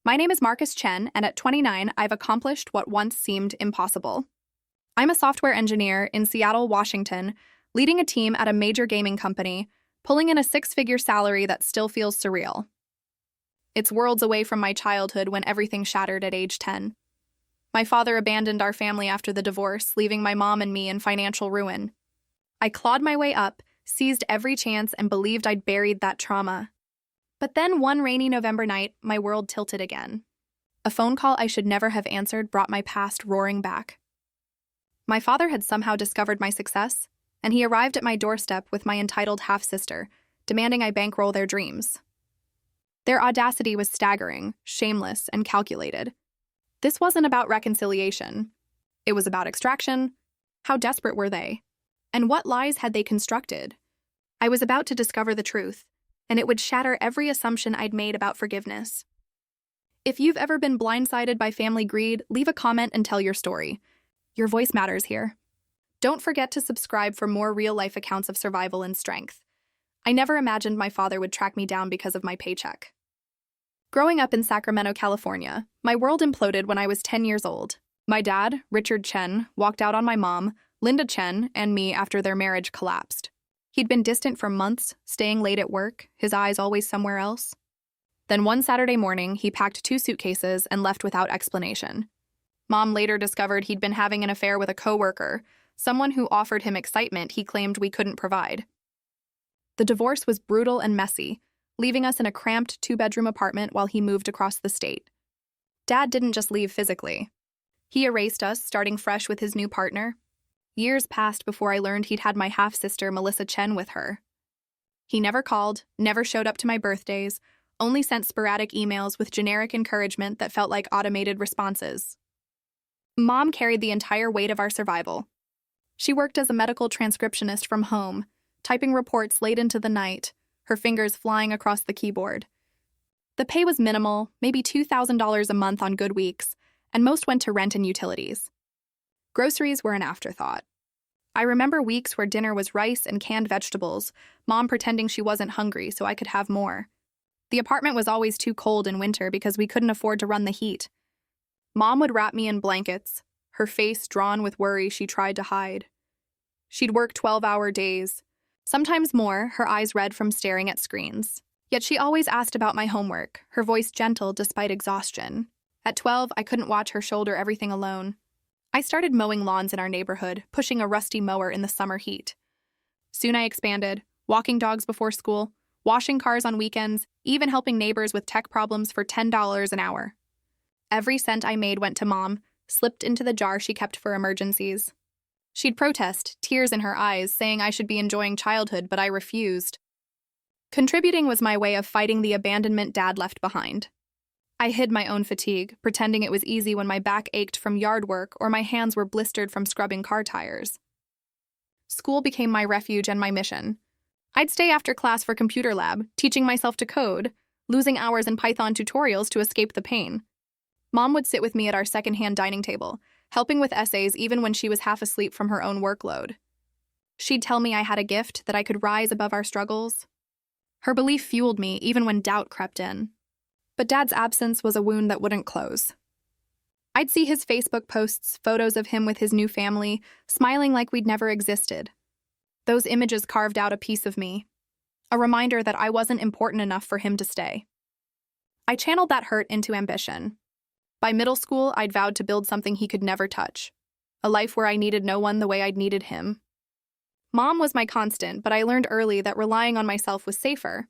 My name is Marcus Chen, and at 29, I've accomplished what once seemed impossible. I'm a software engineer in Seattle, Washington, leading a team at a major gaming company, pulling in a six-figure salary that still feels surreal. It's worlds away from my childhood when everything shattered at age 10. My father abandoned our family after the divorce, leaving my mom and me in financial ruin. I clawed my way up, seized every chance, and believed I'd buried that trauma. But then one rainy November night, my world tilted again. A phone call I should never have answered brought my past roaring back. My father had somehow discovered my success, and he arrived at my doorstep with my entitled half-sister, demanding I bankroll their dreams. Their audacity was staggering, shameless, and calculated. This wasn't about reconciliation. It was about extraction. How desperate were they? And what lies had they constructed? I was about to discover the truth, and it would shatter every assumption I'd made about forgiveness. If you've ever been blindsided by family greed, leave a comment and tell your story. Your voice matters here. Don't forget to subscribe for more real-life accounts of survival and strength. I never imagined my father would track me down because of my paycheck. Growing up in Sacramento, California, my world imploded when I was 10 years old. My dad, Richard Chen, walked out on my mom, Linda Chen, and me after their marriage collapsed. He'd been distant for months, staying late at work, his eyes always somewhere else. Then one Saturday morning, he packed 2 suitcases and left without explanation. Mom later discovered he'd been having an affair with a coworker, someone who offered him excitement he claimed we couldn't provide. The divorce was brutal and messy, leaving us in a cramped 2-bedroom apartment while he moved across the state. Dad didn't just leave physically. He erased us, starting fresh with his new partner. Years passed before I learned he'd had my half-sister Melissa Chen with her. He never called, never showed up to my birthdays, only sent sporadic emails with generic encouragement that felt like automated responses. Mom carried the entire weight of our survival. She worked as a medical transcriptionist from home, typing reports late into the night, her fingers flying across the keyboard. The pay was minimal, maybe $2,000 a month on good weeks, and most went to rent and utilities. Groceries were an afterthought. I remember weeks where dinner was rice and canned vegetables, Mom pretending she wasn't hungry so I could have more. The apartment was always too cold in winter because we couldn't afford to run the heat. Mom would wrap me in blankets, her face drawn with worry she tried to hide. She'd work 12-hour days, sometimes more, her eyes red from staring at screens. Yet she always asked about my homework, her voice gentle despite exhaustion. At 12, I couldn't watch her shoulder everything alone. I started mowing lawns in our neighborhood, pushing a rusty mower in the summer heat. Soon I expanded, walking dogs before school, washing cars on weekends, even helping neighbors with tech problems for $10 an hour. Every cent I made went to Mom, slipped into the jar she kept for emergencies. She'd protest, tears in her eyes, saying I should be enjoying childhood, but I refused. Contributing was my way of fighting the abandonment Dad left behind. I hid my own fatigue, pretending it was easy when my back ached from yard work or my hands were blistered from scrubbing car tires. School became my refuge and my mission. I'd stay after class for computer lab, teaching myself to code, losing hours in Python tutorials to escape the pain. Mom would sit with me at our secondhand dining table, helping with essays even when she was half asleep from her own workload. She'd tell me I had a gift, that I could rise above our struggles. Her belief fueled me even when doubt crept in. But Dad's absence was a wound that wouldn't close. I'd see his Facebook posts, photos of him with his new family, smiling like we'd never existed. Those images carved out a piece of me, a reminder that I wasn't important enough for him to stay. I channeled that hurt into ambition. By middle school, I'd vowed to build something he could never touch, a life where I needed no one the way I'd needed him. Mom was my constant, but I learned early that relying on myself was safer.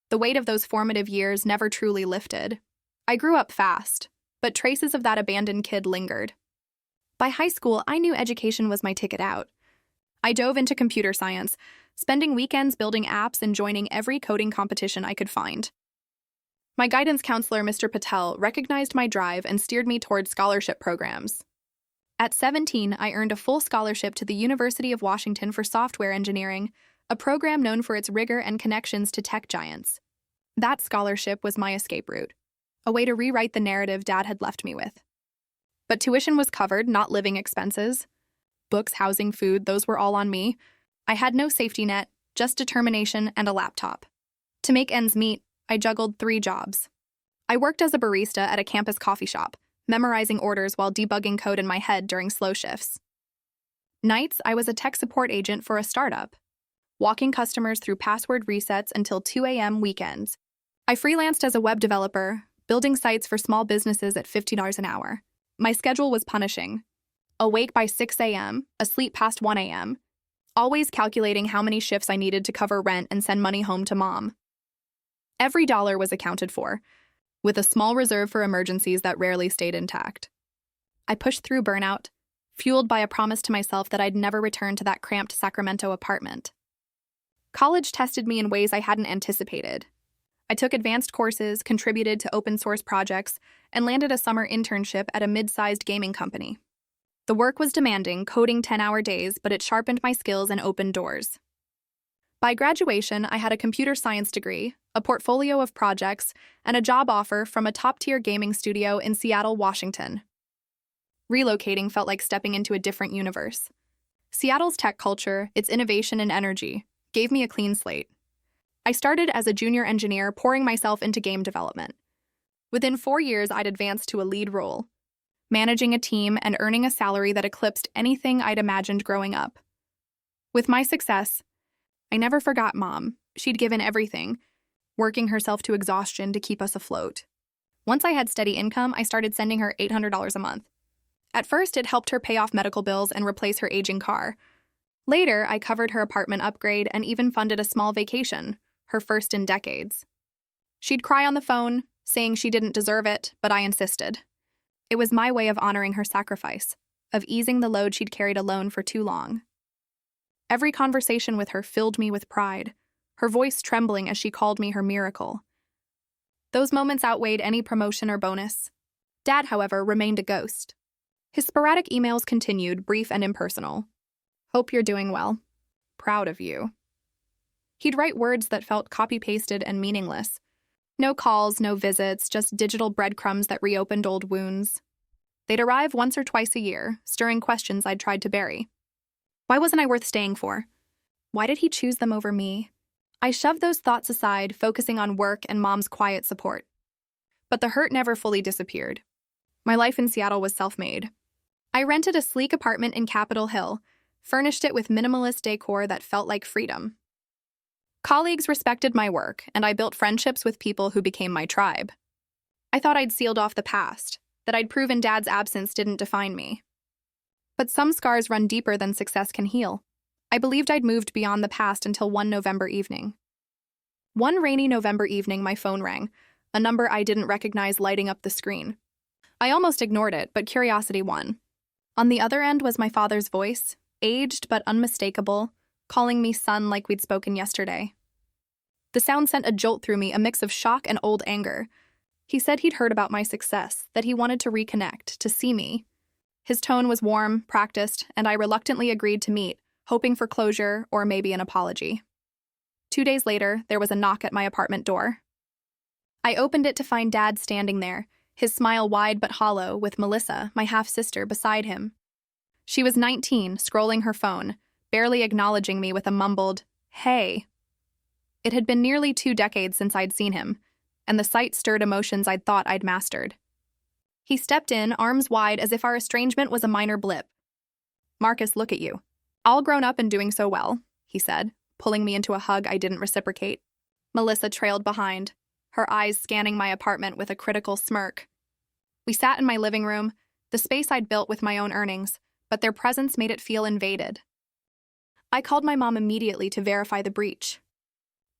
The weight of those formative years never truly lifted. I grew up fast, but traces of that abandoned kid lingered. By high school, I knew education was my ticket out. I dove into computer science, spending weekends building apps and joining every coding competition I could find. My guidance counselor, Mr. Patel, recognized my drive and steered me toward scholarship programs. At 17, I earned a full scholarship to the University of Washington for software engineering, a program known for its rigor and connections to tech giants. That scholarship was my escape route, a way to rewrite the narrative Dad had left me with. But tuition was covered, not living expenses. Books, housing, food, those were all on me. I had no safety net, just determination and a laptop. To make ends meet, I juggled 3 jobs. I worked as a barista at a campus coffee shop, memorizing orders while debugging code in my head during slow shifts. Nights, I was a tech support agent for a startup, walking customers through password resets until 2 a.m. weekends. I freelanced as a web developer, building sites for small businesses at $50 an hour. My schedule was punishing. Awake by 6 a.m., asleep past 1 a.m., always calculating how many shifts I needed to cover rent and send money home to mom. Every dollar was accounted for, with a small reserve for emergencies that rarely stayed intact. I pushed through burnout, fueled by a promise to myself that I'd never return to that cramped Sacramento apartment. College tested me in ways I hadn't anticipated. I took advanced courses, contributed to open-source projects, and landed a summer internship at a mid-sized gaming company. The work was demanding, coding 10-hour days, but it sharpened my skills and opened doors. By graduation, I had a computer science degree, a portfolio of projects, and a job offer from a top-tier gaming studio in Seattle, Washington. Relocating felt like stepping into a different universe. Seattle's tech culture, its innovation and energy, gave me a clean slate. I started as a junior engineer, pouring myself into game development. Within 4 years, I'd advanced to a lead role, managing a team and earning a salary that eclipsed anything I'd imagined growing up. With my success, I never forgot Mom. She'd given everything, working herself to exhaustion to keep us afloat. Once I had steady income, I started sending her $800 a month. At first, it helped her pay off medical bills and replace her aging car. Later, I covered her apartment upgrade and even funded a small vacation, her first in decades. She'd cry on the phone, saying she didn't deserve it, but I insisted. It was my way of honoring her sacrifice, of easing the load she'd carried alone for too long. Every conversation with her filled me with pride, her voice trembling as she called me her miracle. Those moments outweighed any promotion or bonus. Dad, however, remained a ghost. His sporadic emails continued, brief and impersonal. Hope you're doing well. Proud of you. He'd write words that felt copy-pasted and meaningless. No calls, no visits, just digital breadcrumbs that reopened old wounds. They'd arrive once or twice a year, stirring questions I'd tried to bury. Why wasn't I worth staying for? Why did he choose them over me? I shoved those thoughts aside, focusing on work and Mom's quiet support. But the hurt never fully disappeared. My life in Seattle was self-made. I rented a sleek apartment in Capitol Hill, furnished it with minimalist decor that felt like freedom. Colleagues respected my work, and I built friendships with people who became my tribe. I thought I'd sealed off the past, that I'd proven Dad's absence didn't define me. But some scars run deeper than success can heal. I believed I'd moved beyond the past until one November evening. One rainy November evening, my phone rang, a number I didn't recognize lighting up the screen. I almost ignored it, but curiosity won. On the other end was my father's voice, aged but unmistakable, calling me son like we'd spoken yesterday. The sound sent a jolt through me, a mix of shock and old anger. He said he'd heard about my success, that he wanted to reconnect, to see me. His tone was warm, practiced, and I reluctantly agreed to meet, hoping for closure or maybe an apology. 2 days later, there was a knock at my apartment door. I opened it to find Dad standing there, his smile wide but hollow, with Melissa, my half-sister, beside him. She was 19, scrolling her phone, barely acknowledging me with a mumbled, "Hey." It had been nearly 2 decades since I'd seen him, and the sight stirred emotions I'd thought I'd mastered. He stepped in, arms wide, as if our estrangement was a minor blip. "Marcus, look at you. All grown up and doing so well," he said, pulling me into a hug I didn't reciprocate. Melissa trailed behind, her eyes scanning my apartment with a critical smirk. We sat in my living room, the space I'd built with my own earnings, but their presence made it feel invaded. I called my mom immediately to verify the breach.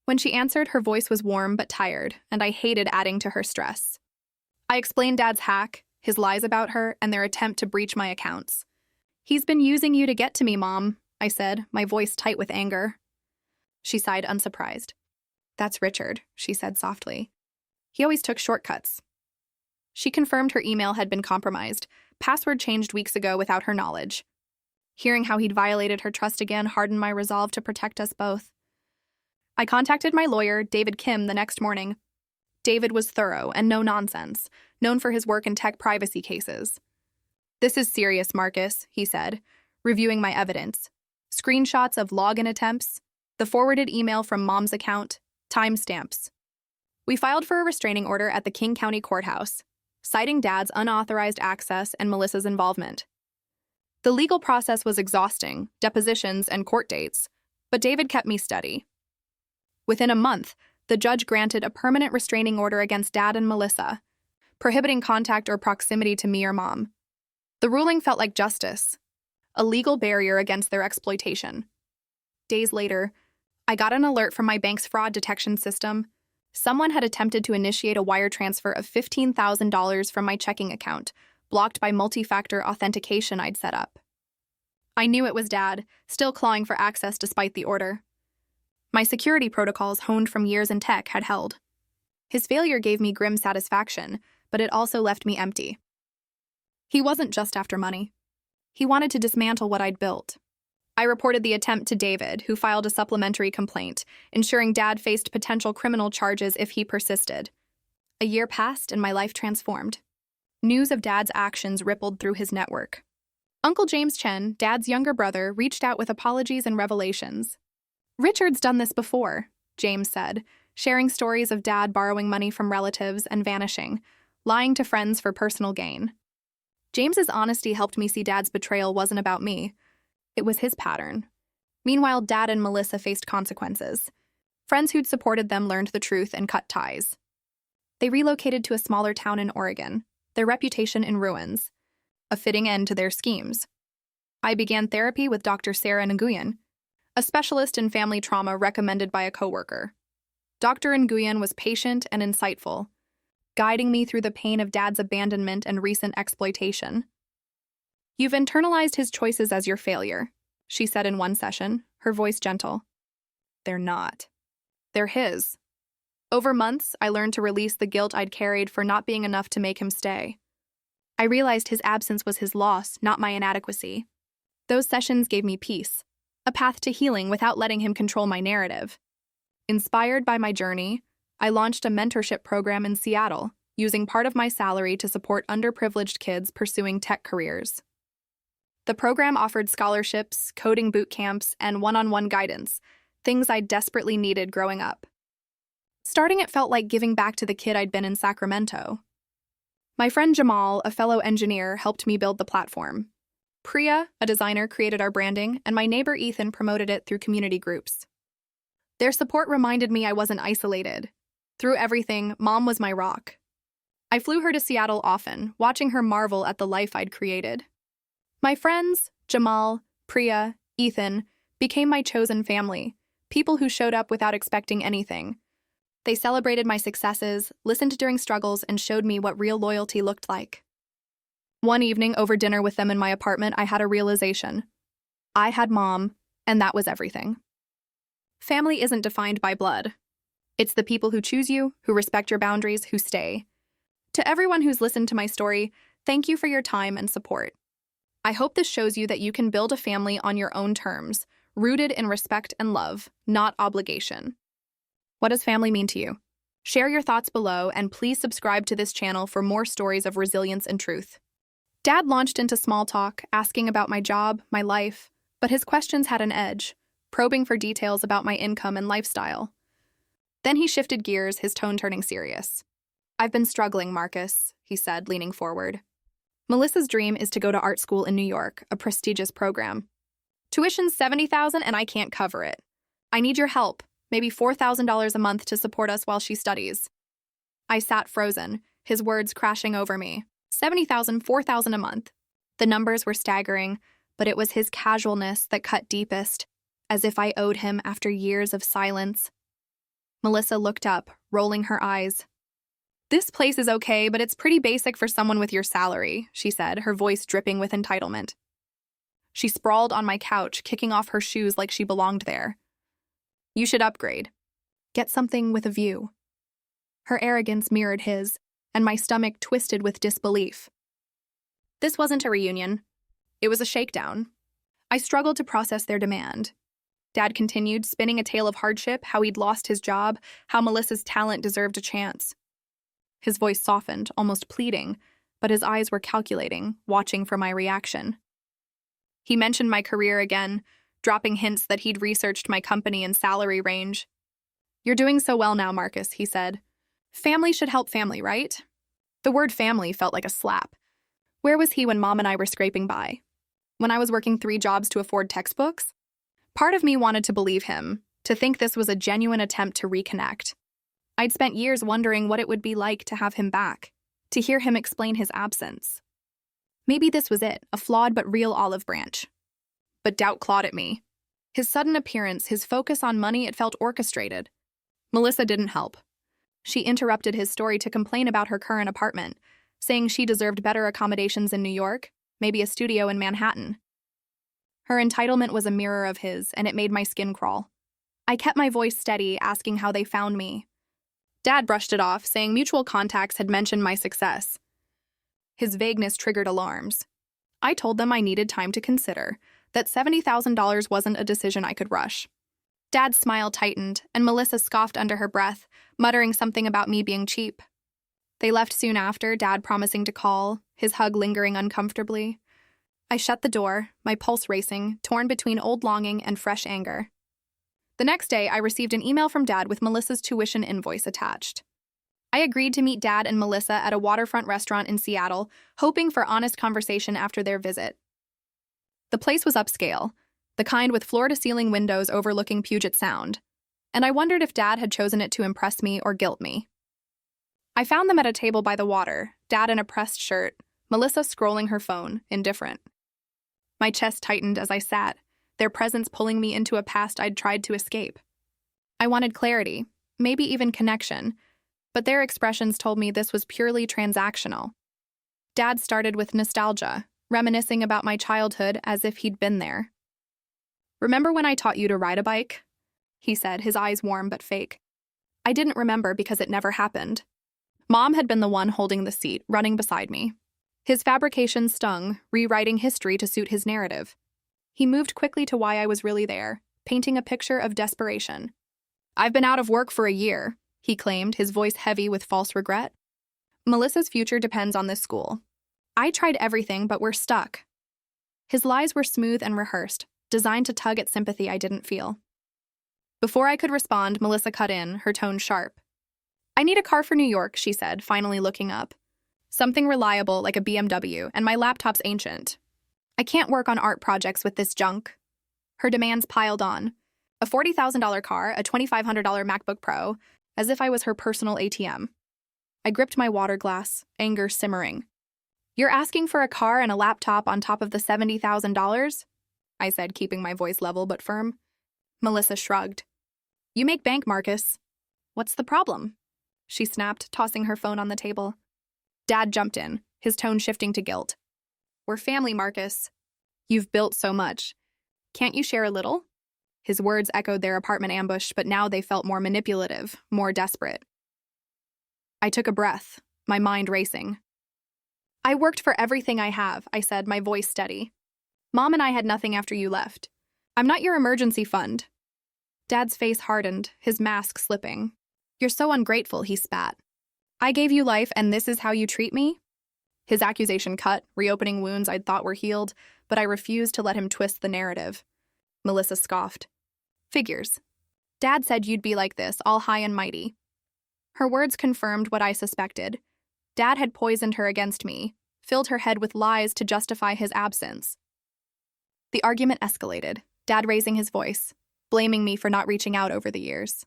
When she answered, her voice was warm but tired, and I hated adding to her stress. I explained Dad's hack, his lies about her, and their attempt to breach my accounts. "He's been using you to get to me, Mom," I said, my voice tight with anger. She sighed, unsurprised. "That's Richard," she said softly. "He always took shortcuts." She confirmed her email had been compromised, password changed weeks ago without her knowledge. Hearing how he'd violated her trust again hardened my resolve to protect us both. I contacted my lawyer, David Kim, the next morning. David was thorough and no nonsense, known for his work in tech privacy cases. "This is serious, Marcus," he said, reviewing my evidence. Screenshots of login attempts, the forwarded email from Mom's account, timestamps. We filed for a restraining order at the King County Courthouse, citing Dad's unauthorized access and Melissa's involvement. The legal process was exhausting, depositions and court dates, but David kept me steady. Within a month, the judge granted a permanent restraining order against Dad and Melissa, prohibiting contact or proximity to me or Mom. The ruling felt like justice, a legal barrier against their exploitation. Days later, I got an alert from my bank's fraud detection system. Someone had attempted to initiate a wire transfer of $15,000 from my checking account, blocked by multi-factor authentication I'd set up. I knew it was Dad, still clawing for access despite the order. My security protocols, honed from years in tech, had held. His failure gave me grim satisfaction, but it also left me empty. He wasn't just after money. He wanted to dismantle what I'd built. I reported the attempt to David, who filed a supplementary complaint, ensuring Dad faced potential criminal charges if he persisted. A year passed and my life transformed. News of Dad's actions rippled through his network. Uncle James Chen, Dad's younger brother, reached out with apologies and revelations. "Richard's done this before," James said, sharing stories of Dad borrowing money from relatives and vanishing, lying to friends for personal gain. James's honesty helped me see Dad's betrayal wasn't about me. It was his pattern. Meanwhile, Dad and Melissa faced consequences. Friends who'd supported them learned the truth and cut ties. They relocated to a smaller town in Oregon, their reputation in ruins, a fitting end to their schemes. I began therapy with Dr. Sarah Nguyen, a specialist in family trauma recommended by a coworker. Dr. Nguyen was patient and insightful, guiding me through the pain of Dad's abandonment and recent exploitation. "You've internalized his choices as your failure," she said in one session, her voice gentle. "They're not. They're his." Over months, I learned to release the guilt I'd carried for not being enough to make him stay. I realized his absence was his loss, not my inadequacy. Those sessions gave me peace, a path to healing without letting him control my narrative. Inspired by my journey, I launched a mentorship program in Seattle, using part of my salary to support underprivileged kids pursuing tech careers. The program offered scholarships, coding boot camps, and one-on-one guidance, things I desperately needed growing up. Starting, it felt like giving back to the kid I'd been in Sacramento. My friend Jamal, a fellow engineer, helped me build the platform. Priya, a designer, created our branding, and my neighbor Ethan promoted it through community groups. Their support reminded me I wasn't isolated. Through everything, Mom was my rock. I flew her to Seattle often, watching her marvel at the life I'd created. My friends, Jamal, Priya, Ethan, became my chosen family, people who showed up without expecting anything. They celebrated my successes, listened during struggles, and showed me what real loyalty looked like. One evening, over dinner with them in my apartment, I had a realization. I had Mom, and that was everything. Family isn't defined by blood. It's the people who choose you, who respect your boundaries, who stay. To everyone who's listened to my story, thank you for your time and support. I hope this shows you that you can build a family on your own terms, rooted in respect and love, not obligation. What does family mean to you? Share your thoughts below, and please subscribe to this channel for more stories of resilience and truth. Dad launched into small talk, asking about my job, my life, but his questions had an edge, probing for details about my income and lifestyle. Then he shifted gears, his tone turning serious. "I've been struggling, Marcus," he said, leaning forward. "Melissa's dream is to go to art school in New York, a prestigious program. Tuition's $70,000 and I can't cover it. I need your help, maybe $4,000 a month to support us while she studies." I sat frozen, his words crashing over me. $70,000, $4,000 a month. The numbers were staggering, but it was his casualness that cut deepest, as if I owed him after years of silence. Melissa looked up, rolling her eyes. "This place is okay, but it's pretty basic for someone with your salary," she said, her voice dripping with entitlement. She sprawled on my couch, kicking off her shoes like she belonged there. "You should upgrade. Get something with a view." Her arrogance mirrored his, and my stomach twisted with disbelief. This wasn't a reunion. It was a shakedown. I struggled to process their demand. Dad continued, spinning a tale of hardship, how he'd lost his job, how Melissa's talent deserved a chance. His voice softened, almost pleading, but his eyes were calculating, watching for my reaction. He mentioned my career again, dropping hints that he'd researched my company and salary range. "You're doing so well now, Marcus," he said. Family should help family, right? The word family felt like a slap. Where was he when Mom and I were scraping by? When I was working 3 jobs to afford textbooks? Part of me wanted to believe him, to think this was a genuine attempt to reconnect. I'd spent years wondering what it would be like to have him back, to hear him explain his absence. Maybe this was it, a flawed but real olive branch. But doubt clawed at me. His sudden appearance, his focus on money, it felt orchestrated. Melissa didn't help. She interrupted his story to complain about her current apartment, saying she deserved better accommodations in New York, maybe a studio in Manhattan. Her entitlement was a mirror of his, and it made my skin crawl. I kept my voice steady, asking how they found me. Dad brushed it off, saying mutual contacts had mentioned my success. His vagueness triggered alarms. I told them I needed time to consider, that $70,000 wasn't a decision I could rush. Dad's smile tightened, and Melissa scoffed under her breath, muttering something about me being cheap. They left soon after, Dad promising to call, his hug lingering uncomfortably. I shut the door, my pulse racing, torn between old longing and fresh anger. The next day, I received an email from Dad with Melissa's tuition invoice attached. I agreed to meet Dad and Melissa at a waterfront restaurant in Seattle, hoping for honest conversation after their visit. The place was upscale, the kind with floor-to-ceiling windows overlooking Puget Sound, and I wondered if Dad had chosen it to impress me or guilt me. I found them at a table by the water, Dad in a pressed shirt, Melissa scrolling her phone, indifferent. My chest tightened as I sat, their presence pulling me into a past I'd tried to escape. I wanted clarity, maybe even connection, but their expressions told me this was purely transactional. Dad started with nostalgia, reminiscing about my childhood as if he'd been there. "Remember when I taught you to ride a bike?" he said, his eyes warm but fake. I didn't remember because it never happened. Mom had been the one holding the seat, running beside me. His fabrications stung, rewriting history to suit his narrative. He moved quickly to why I was really there, painting a picture of desperation. "I've been out of work for a year," he claimed, his voice heavy with false regret. "Melissa's future depends on this school. I tried everything, but we're stuck." His lies were smooth and rehearsed, designed to tug at sympathy I didn't feel. Before I could respond, Melissa cut in, her tone sharp. "I need a car for New York," she said, finally looking up. "Something reliable like a BMW, and my laptop's ancient. I can't work on art projects with this junk." Her demands piled on. A $40,000 car, a $2,500 MacBook Pro, as if I was her personal ATM. I gripped my water glass, anger simmering. "You're asking for a car and a laptop on top of the $70,000? I said, keeping my voice level but firm. Melissa shrugged. "You make bank, Marcus. What's the problem?" she snapped, tossing her phone on the table. Dad jumped in, his tone shifting to guilt. "We're family, Marcus. You've built so much. Can't you share a little?" His words echoed their apartment ambush, but now they felt more manipulative, more desperate. I took a breath, my mind racing. "I worked for everything I have," I said, my voice steady. "Mom and I had nothing after you left. I'm not your emergency fund." Dad's face hardened, his mask slipping. "You're so ungrateful," he spat. "I gave you life and this is how you treat me?" His accusation cut, reopening wounds I'd thought were healed, but I refused to let him twist the narrative. Melissa scoffed. "Figures. Dad said you'd be like this, all high and mighty." Her words confirmed what I suspected. Dad had poisoned her against me, filled her head with lies to justify his absence. The argument escalated, Dad raising his voice, blaming me for not reaching out over the years.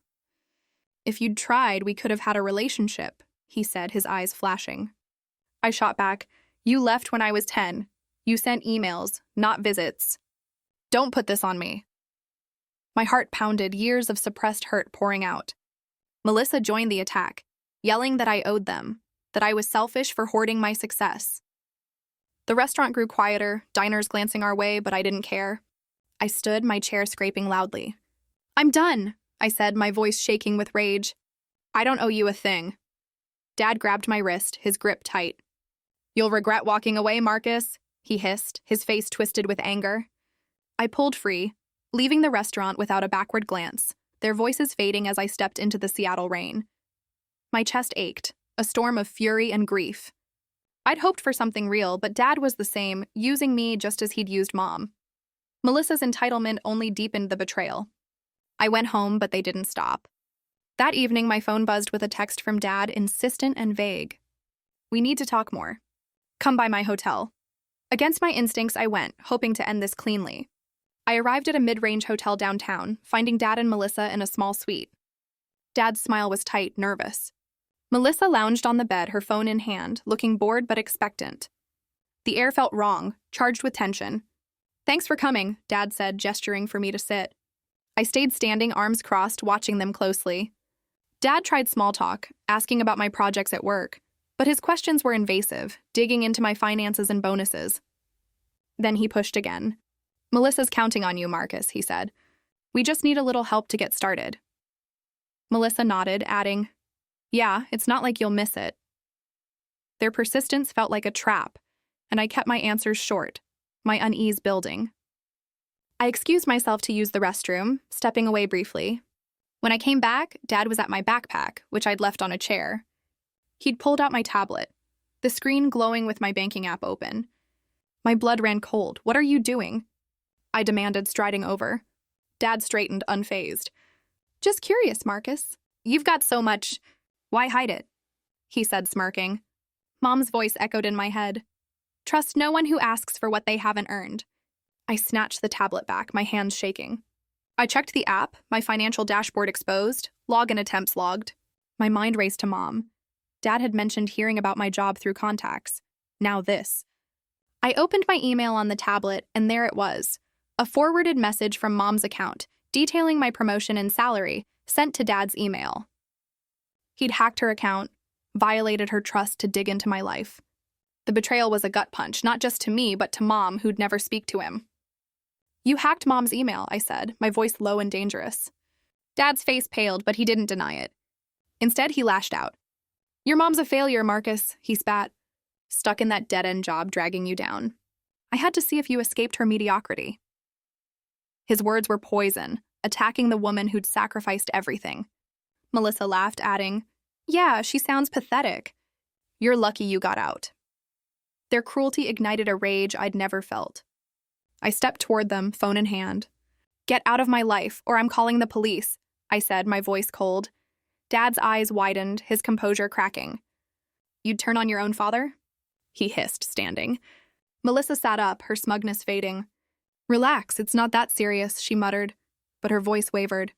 "If you'd tried, we could have had a relationship," he said, his eyes flashing. I shot back, "You left when I was 10. You sent emails, not visits. Don't put this on me." My heart pounded, years of suppressed hurt pouring out. Melissa joined the attack, yelling that I owed them, that I was selfish for hoarding my success. The restaurant grew quieter, diners glancing our way, but I didn't care. I stood, my chair scraping loudly. "I'm done," I said, my voice shaking with rage. "I don't owe you a thing." Dad grabbed my wrist, his grip tight. "You'll regret walking away, Marcus," he hissed, his face twisted with anger. I pulled free, leaving the restaurant without a backward glance, their voices fading as I stepped into the Seattle rain. My chest ached, a storm of fury and grief. I'd hoped for something real, but Dad was the same, using me just as he'd used Mom. Melissa's entitlement only deepened the betrayal. I went home, but they didn't stop. That evening, my phone buzzed with a text from Dad, insistent and vague. We need to talk more. Come by my hotel. Against my instincts, I went, hoping to end this cleanly. I arrived at a mid-range hotel downtown, finding Dad and Melissa in a small suite. Dad's smile was tight, nervous. Melissa lounged on the bed, her phone in hand, looking bored but expectant. The air felt wrong, charged with tension. Thanks for coming, Dad said, gesturing for me to sit. I stayed standing, arms crossed, watching them closely. Dad tried small talk, asking about my projects at work, but his questions were invasive, digging into my finances and bonuses. Then he pushed again. Melissa's counting on you, Marcus, he said. We just need a little help to get started. Melissa nodded, adding, Yeah, it's not like you'll miss it. Their persistence felt like a trap, and I kept my answers short, my unease building. I excused myself to use the restroom, stepping away briefly. When I came back, Dad was at my backpack, which I'd left on a chair. He'd pulled out my tablet, the screen glowing with my banking app open. My blood ran cold. What are you doing? I demanded, striding over. Dad straightened, unfazed. Just curious, Marcus. You've got so much. Why hide it? He said, smirking. Mom's voice echoed in my head. Trust no one who asks for what they haven't earned. I snatched the tablet back, my hands shaking. I checked the app, my financial dashboard exposed, login attempts logged. My mind raced to Mom. Dad had mentioned hearing about my job through contacts. Now this. I opened my email on the tablet, and there it was. A forwarded message from Mom's account, detailing my promotion and salary, sent to Dad's email. He'd hacked her account, violated her trust to dig into my life. The betrayal was a gut punch, not just to me, but to Mom, who'd never speak to him. You hacked Mom's email, I said, my voice low and dangerous. Dad's face paled, but he didn't deny it. Instead, he lashed out. Your mom's a failure, Marcus, he spat. Stuck in that dead-end job dragging you down. I had to see if you escaped her mediocrity. His words were poison, attacking the woman who'd sacrificed everything. Melissa laughed, adding, Yeah, she sounds pathetic. You're lucky you got out. Their cruelty ignited a rage I'd never felt. I stepped toward them, phone in hand. Get out of my life, or I'm calling the police, I said, my voice cold. Dad's eyes widened, his composure cracking. You'd turn on your own father? He hissed, standing. Melissa sat up, her smugness fading. Relax, it's not that serious, she muttered, but her voice wavered.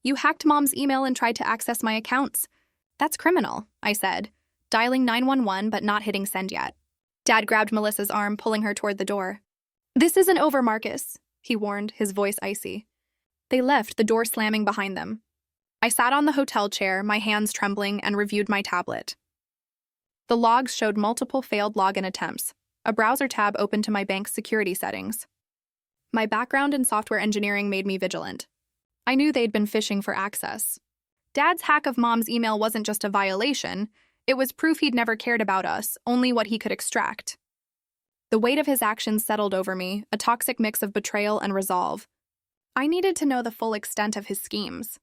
You hacked Mom's email and tried to access my accounts. That's criminal, I said, dialing 911 but not hitting send yet. Dad grabbed Melissa's arm, pulling her toward the door. This isn't over, Marcus, he warned, his voice icy. They left, the door slamming behind them. I sat on the hotel chair, my hands trembling, and reviewed my tablet. The logs showed multiple failed login attempts, a browser tab open to my bank's security settings. My background in software engineering made me vigilant. I knew they'd been fishing for access. Dad's hack of Mom's email wasn't just a violation, it was proof he'd never cared about us, only what he could extract. The weight of his actions settled over me, a toxic mix of betrayal and resolve. I needed to know the full extent of his schemes.